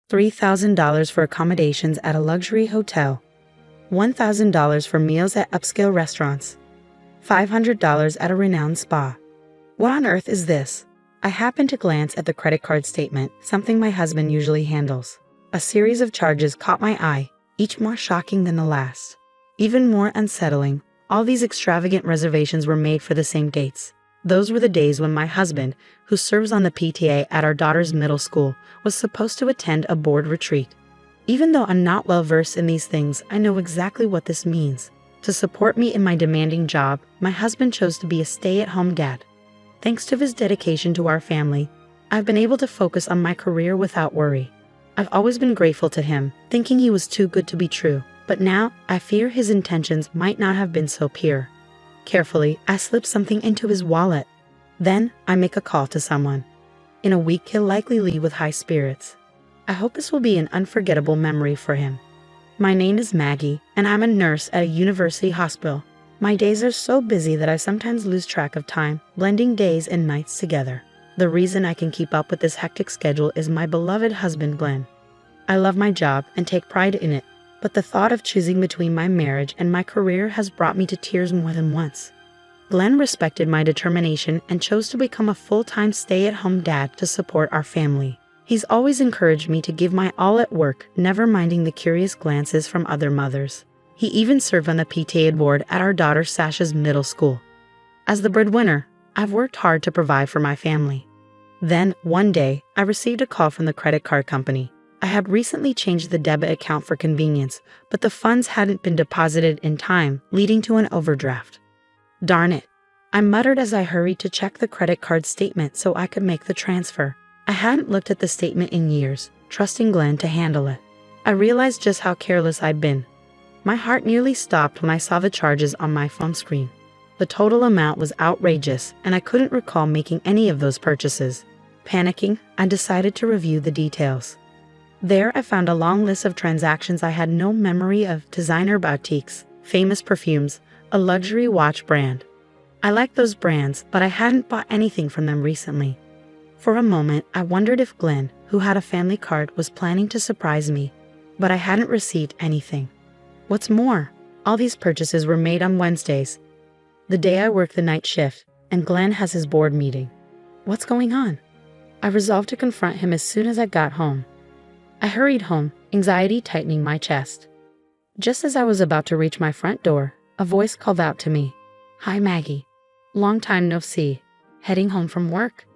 $3,000 for accommodations at a luxury hotel, $1,000 for meals at upscale restaurants, $500 at a renowned spa. What on earth is this? I happened to glance at the credit card statement, something my husband usually handles. A series of charges caught my eye, each more shocking than the last. Even more unsettling, all these extravagant reservations were made for the same dates. Those were the days when my husband, who serves on the PTA at our daughter's middle school, was supposed to attend a board retreat. Even though I'm not well versed in these things, I know exactly what this means. To support me in my demanding job, my husband chose to be a stay-at-home dad. Thanks to his dedication to our family, I've been able to focus on my career without worry. I've always been grateful to him, thinking he was too good to be true, but now I fear his intentions might not have been so pure. Carefully, I slip something into his wallet. Then, I make a call to someone. In a week, he'll likely leave with high spirits. I hope this will be an unforgettable memory for him. My name is Maggie, and I'm a nurse at a university hospital. My days are so busy that I sometimes lose track of time, blending days and nights together. The reason I can keep up with this hectic schedule is my beloved husband, Glenn. I love my job and take pride in it, but the thought of choosing between my marriage and my career has brought me to tears more than once. Glenn respected my determination and chose to become a full-time stay-at-home dad to support our family. He's always encouraged me to give my all at work, never minding the curious glances from other mothers. He even served on the PTA board at our daughter Sasha's middle school. As the breadwinner, I've worked hard to provide for my family. Then, one day, I received a call from the credit card company. I had recently changed the debit account for convenience, but the funds hadn't been deposited in time, leading to an overdraft. Darn it, I muttered as I hurried to check the credit card statement so I could make the transfer. I hadn't looked at the statement in years, trusting Glenn to handle it. I realized just how careless I'd been. My heart nearly stopped when I saw the charges on my phone screen. The total amount was outrageous, and I couldn't recall making any of those purchases. Panicking, I decided to review the details. There I found a long list of transactions I had no memory of: designer boutiques, famous perfumes, a luxury watch brand. I liked those brands, but I hadn't bought anything from them recently. For a moment, I wondered if Glenn, who had a family card, was planning to surprise me, but I hadn't received anything. What's more, all these purchases were made on Wednesdays, the day I work the night shift, and Glenn has his board meeting. What's going on? I resolved to confront him as soon as I got home. I hurried home, anxiety tightening my chest. Just as I was about to reach my front door, a voice called out to me. "Hi, Maggie. Long time no see. Heading home from work?"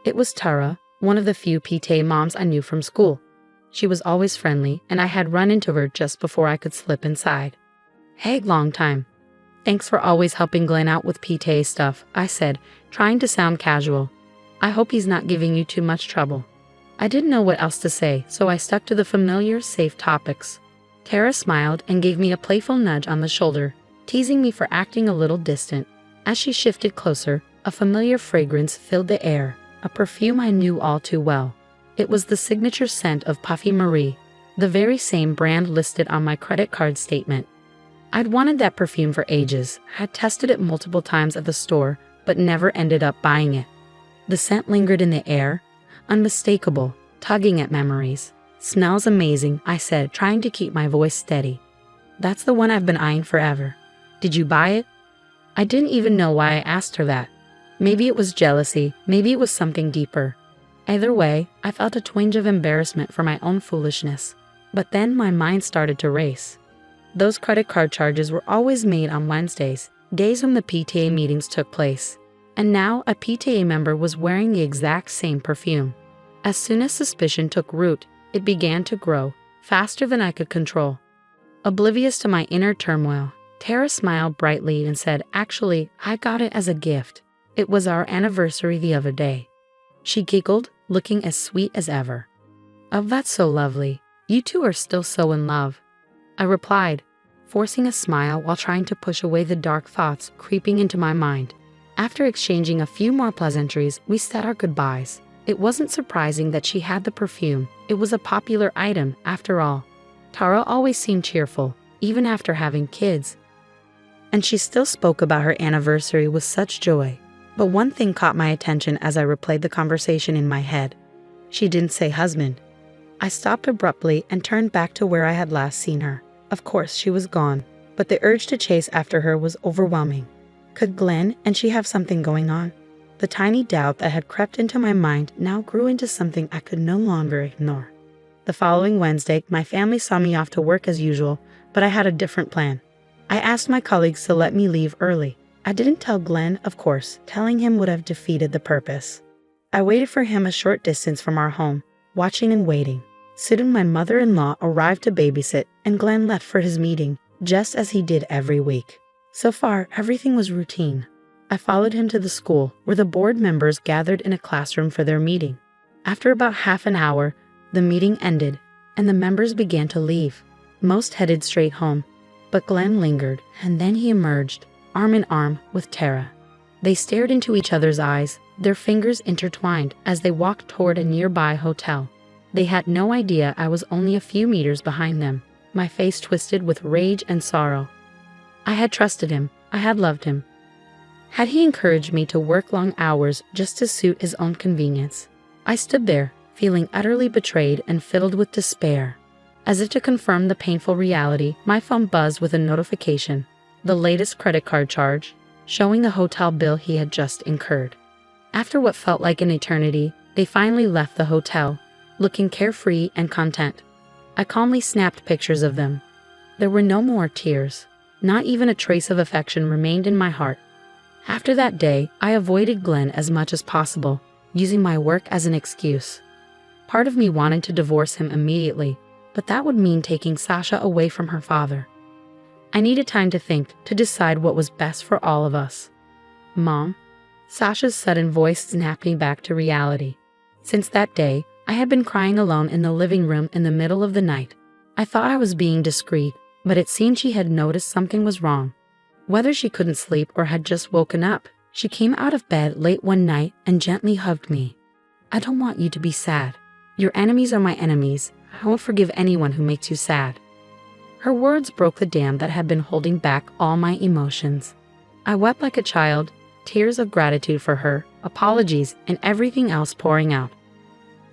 It was Tara, one of the few PTA moms I knew from school. She was always friendly, and I had run into her just before I could slip inside. "Hey, long time. Thanks for always helping Glenn out with PTA stuff," I said, trying to sound casual. "I hope he's not giving you too much trouble." I didn't know what else to say, so I stuck to the familiar, safe topics. Tara smiled and gave me a playful nudge on the shoulder, teasing me for acting a little distant. As she shifted closer, a familiar fragrance filled the air, a perfume I knew all too well. It was the signature scent of Puffy Marie, the very same brand listed on my credit card statement. I'd wanted that perfume for ages, had tested it multiple times at the store, but never ended up buying it. The scent lingered in the air, unmistakable, tugging at memories. "Smells amazing," I said, trying to keep my voice steady. "That's the one I've been eyeing forever. Did you buy it?" I didn't even know why I asked her that. Maybe it was jealousy, maybe it was something deeper. Either way, I felt a twinge of embarrassment for my own foolishness. But then my mind started to race. Those credit card charges were always made on Wednesdays, days when the PTA meetings took place. And now a PTA member was wearing the exact same perfume. As soon as suspicion took root, it began to grow, faster than I could control. Oblivious to my inner turmoil, Tara smiled brightly and said, "Actually, I got it as a gift. It was our anniversary the other day." She giggled, looking as sweet as ever. "Oh, that's so lovely. You two are still so in love," I replied, forcing a smile while trying to push away the dark thoughts creeping into my mind. After exchanging a few more pleasantries, we said our goodbyes. It wasn't surprising that she had the perfume. It was a popular item, after all. Tara always seemed cheerful, even after having kids. And she still spoke about her anniversary with such joy. But one thing caught my attention as I replayed the conversation in my head. She didn't say husband. I stopped abruptly and turned back to where I had last seen her. Of course, she was gone, but the urge to chase after her was overwhelming. Could Glenn and she have something going on? The tiny doubt that had crept into my mind now grew into something I could no longer ignore. The following Wednesday, my family saw me off to work as usual, but I had a different plan. I asked my colleagues to let me leave early. I didn't tell Glenn, of course. Telling him would have defeated the purpose. I waited for him a short distance from our home, watching and waiting. Soon my mother-in-law arrived to babysit, and Glenn left for his meeting, just as he did every week. So far, everything was routine. I followed him to the school, where the board members gathered in a classroom for their meeting. After about half an hour, the meeting ended, and the members began to leave. Most headed straight home, but Glenn lingered, and then he emerged, arm in arm with Tara. They stared into each other's eyes, their fingers intertwined as they walked toward a nearby hotel. They had no idea I was only a few meters behind them, my face twisted with rage and sorrow. I had trusted him, I had loved him. Had he encouraged me to work long hours just to suit his own convenience? I stood there, feeling utterly betrayed and filled with despair. As if to confirm the painful reality, my phone buzzed with a notification, the latest credit card charge, showing the hotel bill he had just incurred. After what felt like an eternity, they finally left the hotel, looking carefree and content. I calmly snapped pictures of them. There were no more tears. Not even a trace of affection remained in my heart. After that day, I avoided Glenn as much as possible, using my work as an excuse. Part of me wanted to divorce him immediately, but that would mean taking Sasha away from her father. I needed time to think, to decide what was best for all of us. Mom? Sasha's sudden voice snapped me back to reality. Since that day, I had been crying alone in the living room in the middle of the night. I thought I was being discreet, but it seemed she had noticed something was wrong. Whether she couldn't sleep or had just woken up, she came out of bed late one night and gently hugged me. I don't want you to be sad. Your enemies are my enemies. I won't forgive anyone who makes you sad. Her words broke the dam that had been holding back all my emotions. I wept like a child, tears of gratitude for her, apologies, and everything else pouring out.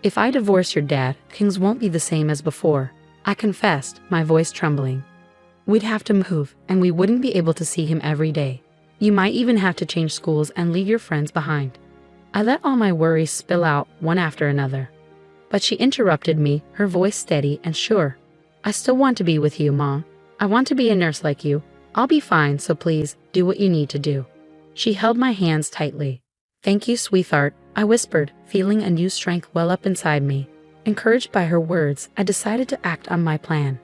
If I divorce your dad, things won't be the same as before, I confessed, my voice trembling. We'd have to move, and we wouldn't be able to see him every day. You might even have to change schools and leave your friends behind. I let all my worries spill out, one after another. But she interrupted me, her voice steady and sure. I still want to be with you, Mom. I want to be a nurse like you. I'll be fine, so please, do what you need to do. She held my hands tightly. Thank you, sweetheart, I whispered, feeling a new strength well up inside me. Encouraged by her words, I decided to act on my plan.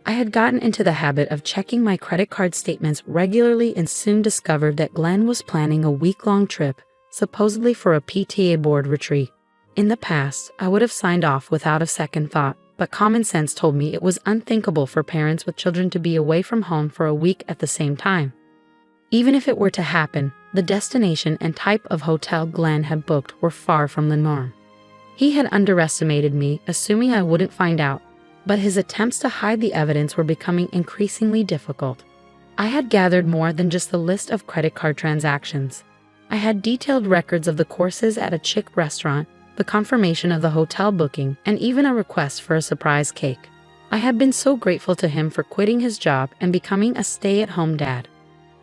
I had gotten into the habit of checking my credit card statements regularly and soon discovered that Glenn was planning a week-long trip, supposedly for a PTA board retreat. In the past, I would have signed off without a second thought, but common sense told me it was unthinkable for parents with children to be away from home for a week at the same time. Even if it were to happen, the destination and type of hotel Glenn had booked were far from the norm. He had underestimated me, assuming I wouldn't find out, but his attempts to hide the evidence were becoming increasingly difficult. I had gathered more than just the list of credit card transactions. I had detailed records of the courses at a chic restaurant, the confirmation of the hotel booking, and even a request for a surprise cake. I had been so grateful to him for quitting his job and becoming a stay-at-home dad.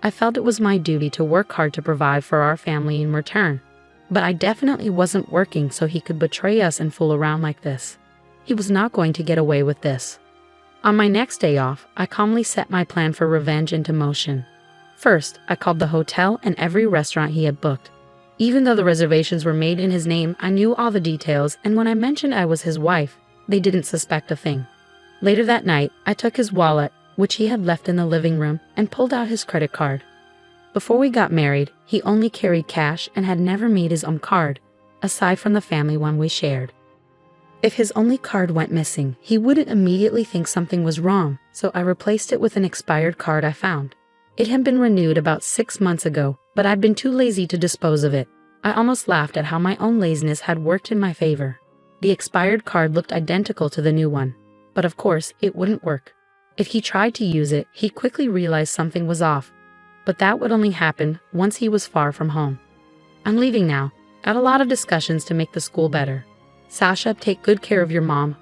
I felt it was my duty to work hard to provide for our family in return. But I definitely wasn't working so he could betray us and fool around like this. He was not going to get away with this. On my next day off, I calmly set my plan for revenge into motion. First, I called the hotel and every restaurant he had booked. Even though the reservations were made in his name, I knew all the details, and when I mentioned I was his wife, they didn't suspect a thing. Later that night, I took his wallet, which he had left in the living room, and pulled out his credit card. Before we got married, he only carried cash and had never made his own card, aside from the family one we shared. If his only card went missing, he wouldn't immediately think something was wrong, so I replaced it with an expired card I found. It had been renewed about 6 months ago, but I'd been too lazy to dispose of it. I almost laughed at how my own laziness had worked in my favor. The expired card looked identical to the new one, but of course, it wouldn't work. If he tried to use it, he quickly realized something was off, but that would only happen once he was far from home. I'm leaving now. Got a lot of discussions to make the school better. Sasha, take good care of your mom.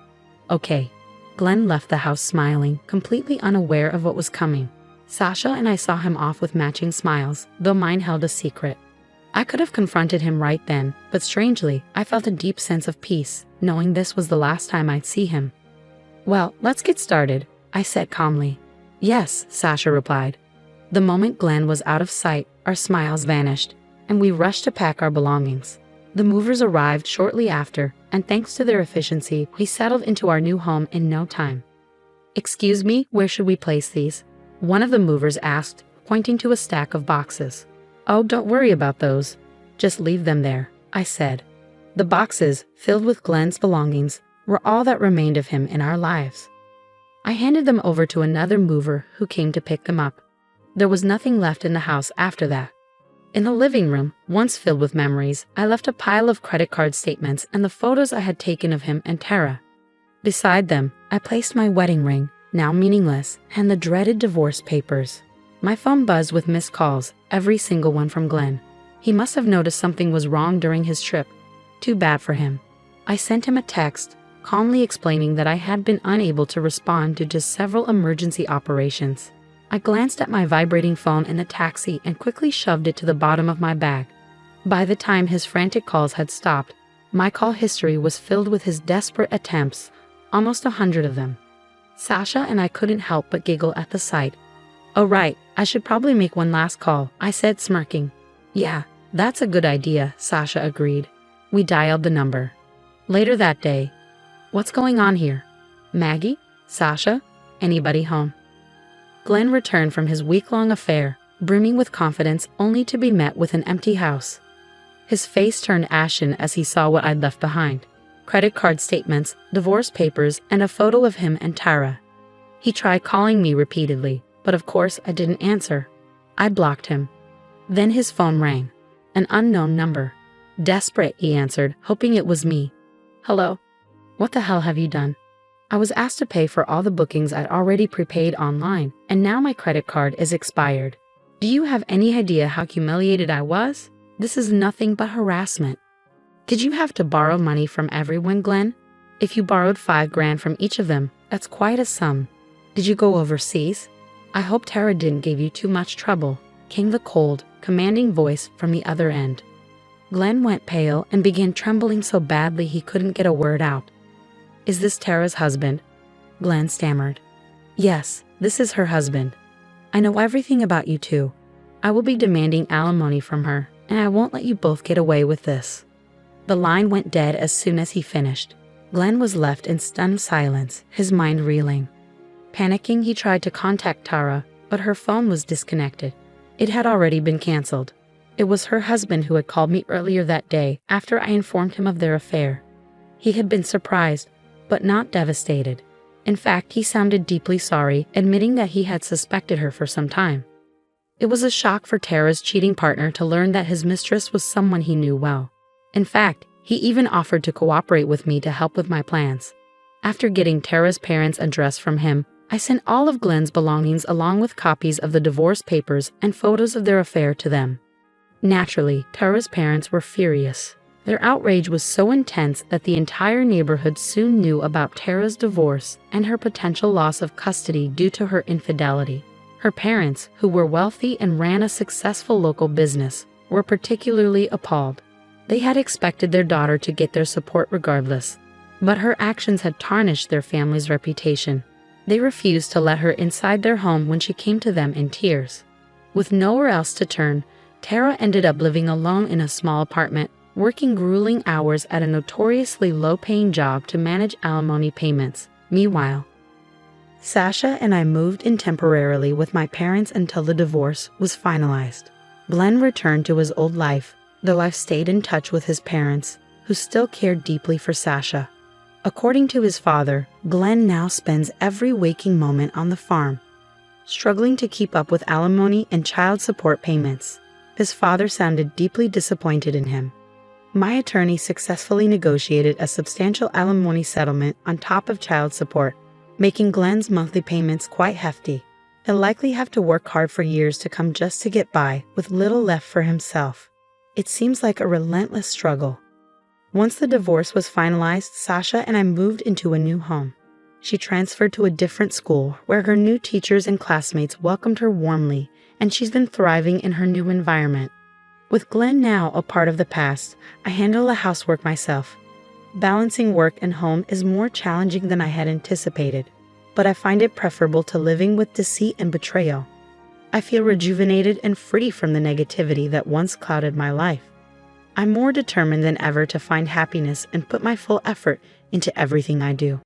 Okay. Glenn left the house smiling, completely unaware of what was coming. Sasha and I saw him off with matching smiles, though mine held a secret. I could have confronted him right then, but strangely, I felt a deep sense of peace, knowing this was the last time I'd see him. Well, let's get started, I said calmly. Yes, Sasha replied. The moment Glenn was out of sight, our smiles vanished, and we rushed to pack our belongings. The movers arrived shortly after, and thanks to their efficiency, we settled into our new home in no time. Excuse me, where should we place these? One of the movers asked, pointing to a stack of boxes. Oh, don't worry about those. Just leave them there, I said. The boxes, filled with Glenn's belongings, were all that remained of him in our lives. I handed them over to another mover who came to pick them up. There was nothing left in the house after that. In the living room, once filled with memories, I left a pile of credit card statements and the photos I had taken of him and Tara. Beside them, I placed my wedding ring, now meaningless, and the dreaded divorce papers. My phone buzzed with missed calls, every single one from Glenn. He must have noticed something was wrong during his trip. Too bad for him. I sent him a text, calmly explaining that I had been unable to respond due to several emergency operations. I glanced at my vibrating phone in the taxi and quickly shoved it to the bottom of my bag. By the time his frantic calls had stopped, my call history was filled with his desperate attempts, almost 100 of them. Sasha and I couldn't help but giggle at the sight. Oh right, I should probably make one last call, I said, smirking. Yeah, that's a good idea, Sasha agreed. We dialed the number. Later that day. What's going on here? Maggie? Sasha? Anybody home? Glenn returned from his week-long affair, brimming with confidence only to be met with an empty house. His face turned ashen as he saw what I'd left behind. Credit card statements, divorce papers, and a photo of him and Tara. He tried calling me repeatedly, but of course I didn't answer. I blocked him. Then his phone rang. An unknown number. Desperate, he answered, hoping it was me. Hello? What the hell have you done? I was asked to pay for all the bookings I'd already prepaid online, and now my credit card is expired. Do you have any idea how humiliated I was? This is nothing but harassment. Did you have to borrow money from everyone, Glenn? If you borrowed $5,000 from each of them, that's quite a sum. Did you go overseas? I hope Tara didn't give you too much trouble, came the cold, commanding voice from the other end. Glenn went pale and began trembling so badly he couldn't get a word out. Is this Tara's husband? Glenn stammered. Yes, this is her husband. I know everything about you two. I will be demanding alimony from her, and I won't let you both get away with this. The line went dead as soon as he finished. Glenn was left in stunned silence, his mind reeling. Panicking, he tried to contact Tara, but her phone was disconnected. It had already been canceled. It was her husband who had called me earlier that day after I informed him of their affair. He had been surprised, but not devastated. In fact, he sounded deeply sorry, admitting that he had suspected her for some time. It was a shock for Tara's cheating partner to learn that his mistress was someone he knew well. In fact, he even offered to cooperate with me to help with my plans. After getting Tara's parents' address from him, I sent all of Glenn's belongings along with copies of the divorce papers and photos of their affair to them. Naturally, Tara's parents were furious. Their outrage was so intense that the entire neighborhood soon knew about Tara's divorce and her potential loss of custody due to her infidelity. Her parents, who were wealthy and ran a successful local business, were particularly appalled. They had expected their daughter to get their support regardless, but her actions had tarnished their family's reputation. They refused to let her inside their home when she came to them in tears. With nowhere else to turn, Tara ended up living alone in a small apartment, working grueling hours at a notoriously low-paying job to manage alimony payments. Meanwhile, Sasha and I moved in temporarily with my parents until the divorce was finalized. Glenn returned to his old life, though I've stayed in touch with his parents, who still cared deeply for Sasha. According to his father, Glenn now spends every waking moment on the farm, struggling to keep up with alimony and child support payments. His father sounded deeply disappointed in him. My attorney successfully negotiated a substantial alimony settlement on top of child support, making Glenn's monthly payments quite hefty. He'll likely have to work hard for years to come just to get by, with little left for himself. It seems like a relentless struggle. Once the divorce was finalized, Sasha and I moved into a new home. She transferred to a different school where her new teachers and classmates welcomed her warmly, and she's been thriving in her new environment. With Glenn now a part of the past, I handle the housework myself. Balancing work and home is more challenging than I had anticipated, but I find it preferable to living with deceit and betrayal. I feel rejuvenated and free from the negativity that once clouded my life. I'm more determined than ever to find happiness and put my full effort into everything I do.